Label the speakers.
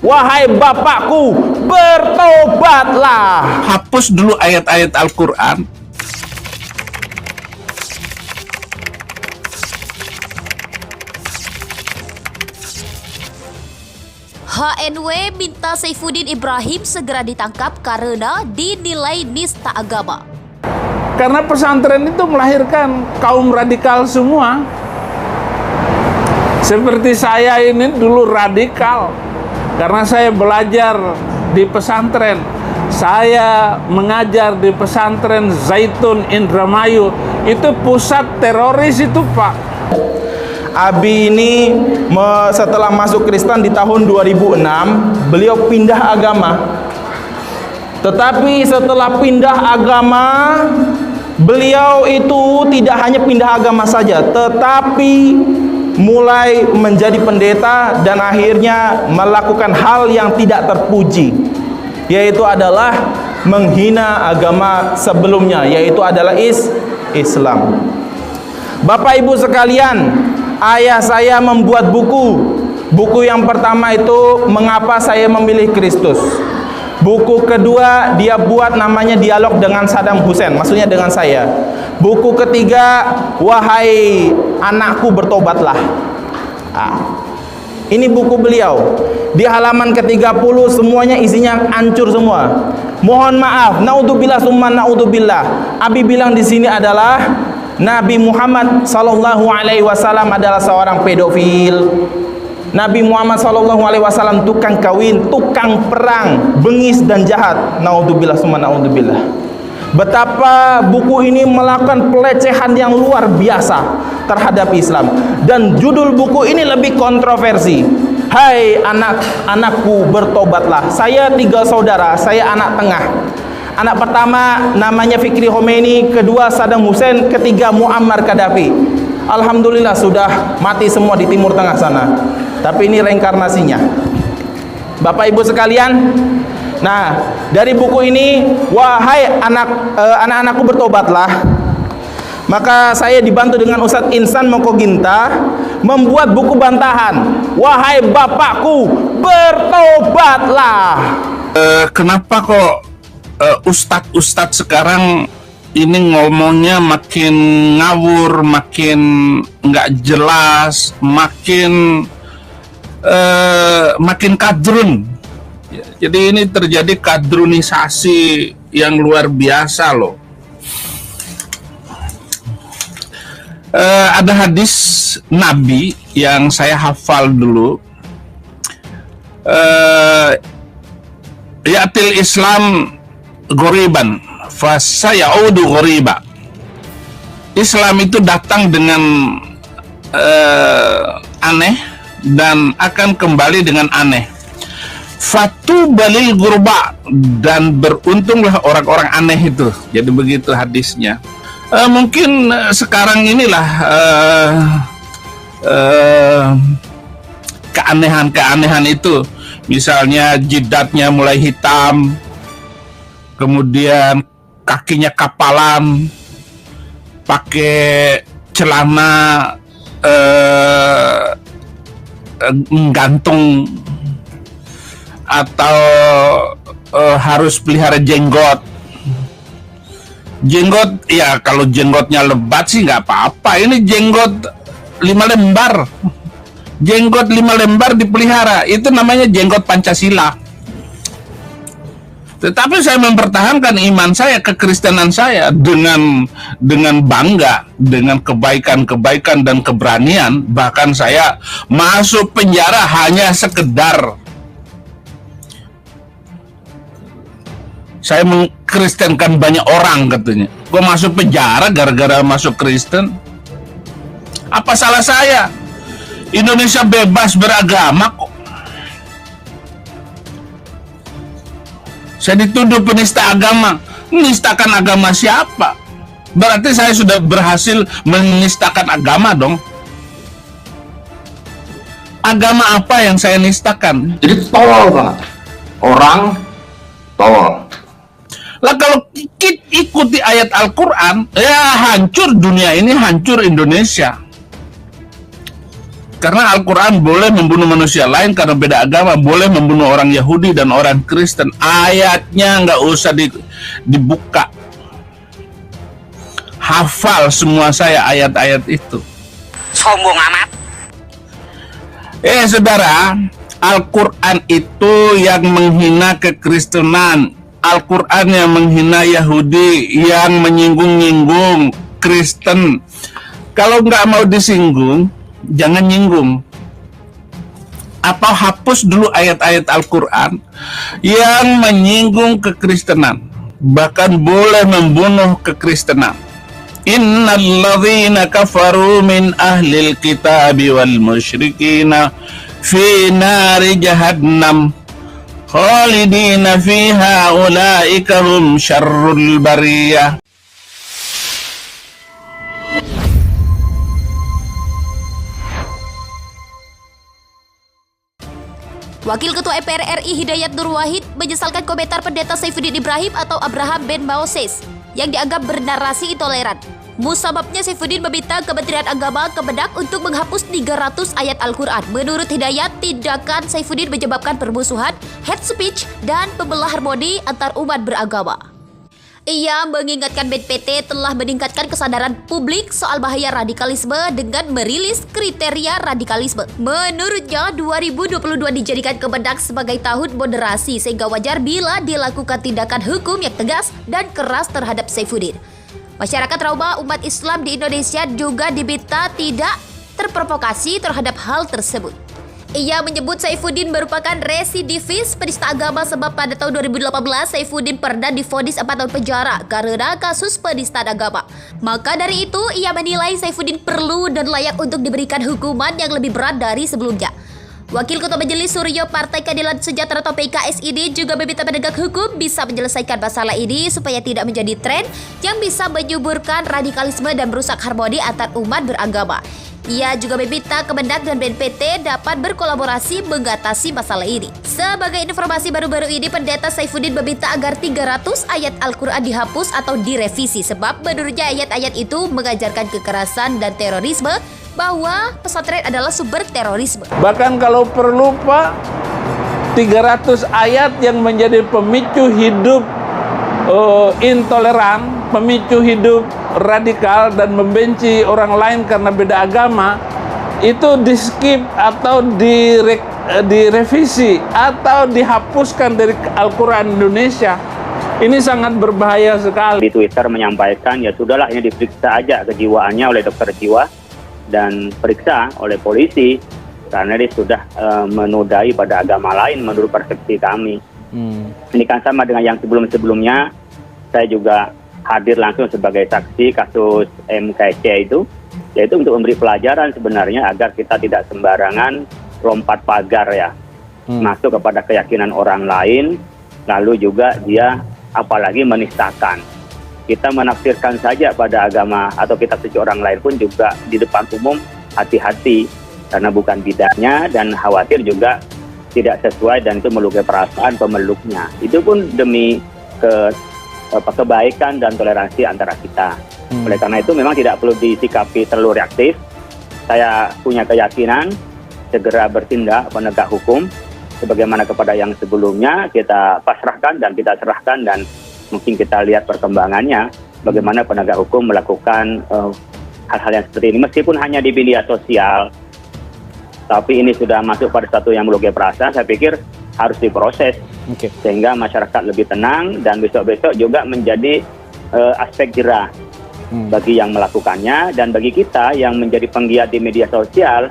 Speaker 1: Wahai bapakku, bertobatlah.
Speaker 2: Hapus dulu ayat-ayat Al-Quran.
Speaker 3: HNW minta Saifuddin Ibrahim segera ditangkap karena dinilai nista agama.
Speaker 1: Karena pesantren itu melahirkan kaum radikal semua. Seperti saya ini dulu radikal. Karena saya belajar di pesantren. Saya mengajar di pesantren Zaitun Indramayu. Itu pusat teroris itu, Pak.
Speaker 4: Abi ini setelah masuk Kristen di tahun 2006, beliau pindah agama. Tetapi setelah pindah agama, beliau itu tidak hanya pindah agama saja, tetapi mulai menjadi pendeta dan akhirnya melakukan hal yang tidak terpuji, yaitu adalah menghina agama sebelumnya, yaitu adalah Islam. Bapak Ibu sekalian, ayah saya membuat buku. Buku yang pertama itu Mengapa Saya Memilih Kristus. Buku kedua dia buat namanya Dialog dengan Saddam Hussein, maksudnya dengan saya. Buku ketiga, Wahai Anakku Bertobatlah. Ini buku beliau. Di halaman ke-30 semuanya isinya hancur semua. Mohon maaf, naudzubillah summa naudzubillah. Abi bilang di sini adalah Nabi Muhammad sallallahu alaihi wasallam adalah seorang pedofil. Nabi Muhammad sallallahu alaihi wasallam tukang kawin, tukang perang, bengis dan jahat. Naudzubillah summa naudzubillah. Betapa buku ini melakukan pelecehan yang luar biasa terhadap Islam. Dan judul buku ini lebih kontroversi. Hai anakku bertobatlah. Saya 3 saudara, saya anak tengah. Anak pertama namanya Fikri Khomeini, kedua Saddam Hussein, ketiga Muammar Gaddafi. Alhamdulillah sudah mati semua di Timur Tengah sana. Tapi ini reinkarnasinya. Bapak Ibu sekalian, nah dari buku ini, wahai anak-anakku bertobatlah. Maka saya dibantu dengan Ustadz Insan Mokoginta membuat buku bantahan. Wahai bapakku, bertobatlah.
Speaker 2: Kenapa kok ustadz sekarang ini ngomongnya makin ngawur, makin nggak jelas, makin kadrun. Jadi ini terjadi kadrunisasi yang luar biasa loh. Ada hadis Nabi yang saya hafal dulu. Ya'til Islam ghoriban fasayaudu ghoriba. Islam itu datang dengan aneh dan akan kembali dengan aneh. Fatu balil gurba, dan beruntunglah orang-orang aneh itu. Jadi begitu hadisnya. Mungkin sekarang inilah keanehan-keanehan itu. Misalnya jidatnya mulai hitam, kemudian kakinya kapalan, pakai celana gantung, atau harus pelihara jenggot. Jenggot, ya kalau jenggotnya lebat sih nggak apa-apa. Ini jenggot 5 lembar. Jenggot 5 lembar dipelihara, itu namanya jenggot Pancasila. Tetapi saya mempertahankan iman saya, kekristenan saya dengan bangga, dengan kebaikan-kebaikan dan keberanian. Bahkan saya masuk penjara hanya sekedar saya mengkristenkan banyak orang katanya. Gue masuk penjara gara-gara masuk Kristen. Apa salah saya? Indonesia bebas beragama kok. Saya dituduh penista agama. Menistakan agama siapa? Berarti saya sudah berhasil menistakan agama dong. Agama apa yang saya nistakan?
Speaker 5: Jadi tolol banget. Orang tolol.
Speaker 2: Lah kalau kita ikuti ayat Al-Quran, ya hancur dunia ini, hancur Indonesia. Karena Al-Quran boleh membunuh manusia lain karena beda agama, boleh membunuh orang Yahudi dan orang Kristen. Ayatnya nggak usah dibuka. Hafal semua saya ayat-ayat itu.
Speaker 6: Sombong amat.
Speaker 2: Saudara, Al-Quran itu yang menghina kekristenan. Al-Quran yang menghina Yahudi, yang menyinggung-nyinggung Kristen. Kalau nggak mau disinggung, jangan nyinggung. Atau hapus dulu ayat-ayat Al-Quran yang menyinggung kekristenan. Bahkan boleh membunuh kekristenan. Innalladzina kafaru min ahlil kitabi wal musyrikina fi nari jahannam khalidina fiha ulaika hum syarrul bariyah.
Speaker 3: Wakil Ketua MPR RI Hidayat Nur Wahid menyesalkan komentar pendeta Saifuddin Ibrahim atau Abraham Ben Moses yang dianggap bernarasi intoleran. Musababnya Saifuddin meminta Kementerian Agama Kemendak untuk menghapus 300 ayat Al-Quran. Menurut Hidayat, tindakan Saifuddin menyebabkan permusuhan, hate speech, dan pembelah harmoni antar umat beragama. Ia mengingatkan BNPT telah meningkatkan kesadaran publik soal bahaya radikalisme dengan merilis kriteria radikalisme. Menurutnya, 2022 dijadikan Kemendak sebagai tahun moderasi sehingga wajar bila dilakukan tindakan hukum yang tegas dan keras terhadap Saifuddin. Masyarakat trauma umat Islam di Indonesia juga diminta tidak terprovokasi terhadap hal tersebut. Ia menyebut Saifuddin merupakan residivis penista agama sebab pada tahun 2018 Saifuddin pernah divonis 4 tahun penjara karena kasus penistaan agama. Maka dari itu ia menilai Saifuddin perlu dan layak untuk diberikan hukuman yang lebih berat dari sebelumnya. Wakil Ketua Majelis Suryo Partai Keadilan Sejahtera atau PKS ini juga meminta penegak hukum bisa menyelesaikan masalah ini supaya tidak menjadi tren yang bisa menyuburkan radikalisme dan merusak harmoni antar umat beragama. Ia juga meminta Kemendak dan BNPT dapat berkolaborasi mengatasi masalah ini. Sebagai informasi baru-baru ini, Pendeta Saifuddin meminta agar 300 ayat Al-Quran dihapus atau direvisi sebab menurutnya ayat-ayat itu mengajarkan kekerasan dan terorisme, bahwa pesantren adalah sumber terorisme.
Speaker 1: Bahkan kalau perlu Pak, 300 ayat yang menjadi pemicu hidup intoleran, pemicu hidup radikal dan membenci orang lain karena beda agama, itu di skip atau direvisi atau dihapuskan dari Al-Quran Indonesia. Ini sangat berbahaya sekali.
Speaker 7: Di Twitter menyampaikan, ya sudahlah ini diperiksa aja kejiwaannya oleh dokter jiwa dan periksa oleh polisi karena dia sudah menodai pada agama lain menurut persepsi kami. Ini kan sama dengan yang sebelum-sebelumnya. Saya juga hadir langsung sebagai saksi kasus MKC itu, yaitu untuk memberi pelajaran sebenarnya agar kita tidak sembarangan lompat pagar ya, masuk kepada keyakinan orang lain, lalu juga dia apalagi menistakan. Kita menafsirkan saja pada agama atau kitab suci orang lain pun juga di depan umum hati-hati karena bukan bidangnya dan khawatir juga tidak sesuai dan itu melukai perasaan pemeluknya. Itu pun demi kebaikan dan toleransi antara kita. Oleh karena itu memang tidak perlu disikapi terlalu reaktif. Saya punya keyakinan segera bertindak penegak hukum sebagaimana kepada yang sebelumnya kita pasrahkan dan kita serahkan dan mungkin kita lihat perkembangannya bagaimana penegak hukum melakukan hal-hal yang seperti ini meskipun hanya di media sosial, tapi ini sudah masuk pada satu yang melukai perasaan. Saya pikir harus diproses sehingga masyarakat lebih tenang dan besok-besok juga menjadi aspek jerah bagi yang melakukannya dan bagi kita yang menjadi penggiat di media sosial